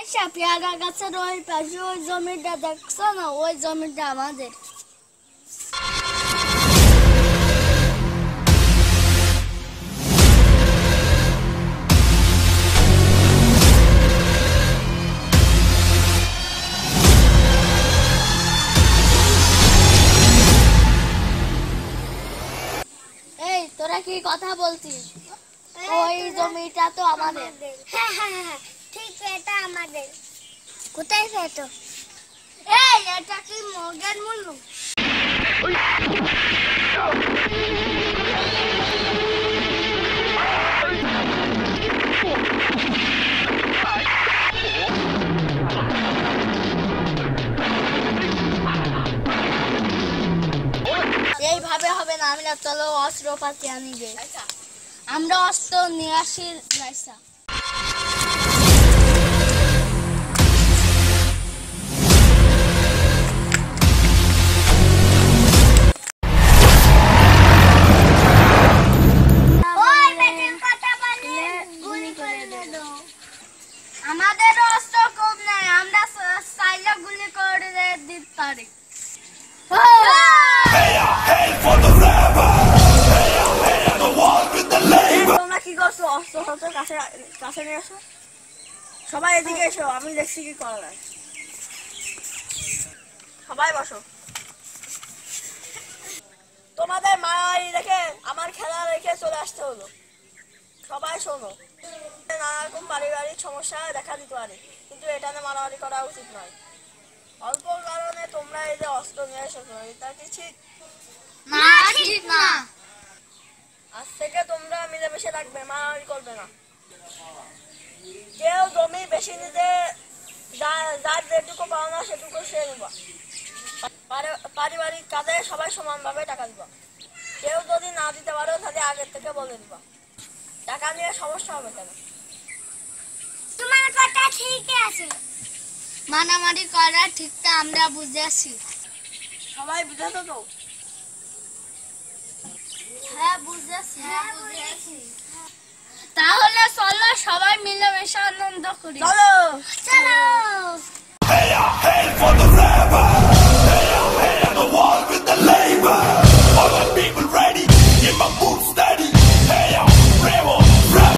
আচ্ছা পেয়ারা গাছের ওই পাশে ওই জমিটা দেখছো না, ওই জমিটা আমাদের। এই তোরা কি কথা বলছিস? ওই জমিটা তো আমাদের। হ্যাঁ হ্যাঁ হ্যাঁ ঠিক, এটা আমাদের। কোথায় পেতো? এই এটা কি মগের মূল্য? এইভাবে হবে না, আমরা চলো অস্ত্রপাতি আনি গে। আমরা অস্ত্র নিয়ে আসি। আমাদের অস্ত্র কম নাই, আমরা চাইলে গুলি করে দিতে পারি। তোমরা কি করছো? অস্ত্র হতো কাছে কাছে নিয়ে আসো। সবাই এদিকে এসো, আমি দেখছি কি করা যায়। সবাই বসো। তোমাদের মারামারি দেখে আমার খেলা রেখে চলে আসতে হলো। সবাই শোনো, নানা রকম পারিবারিক সমস্যা দেখা দিতে পারে, কিন্তু এটা নিয়ে মারামারি করা উচিত নয়। অল্প কারণে তোমরা এই যে অস্ত্র নিয়ে এসেছো, এটা কি ঠিক? না, ঠিক না। আজ থেকে তোমরা মিলেমিশে থাকবে, মারামারি করবে না। কেউ জমি বেশি নিতে যার যেটুকু পাওনা সেটুকু সে নেবা। পারিবারিক কাজে সবাই সমানভাবে টাকা দিবা। কেউ যদি না দিতে পারো তাহলে আগের থেকে বলে দিবা। টাকা নিয়ে সমস্যা হবে কেন? তোমার কথা ঠিক আছে। মারামারি করা ঠিকটা আমরা বুঝেছি। সবাই বুঝেছো তো? হ্যাঁ বুঝেছি। তাহলে চলো সবাই মিলেমিশে আনন্দ করি। চলো চলো।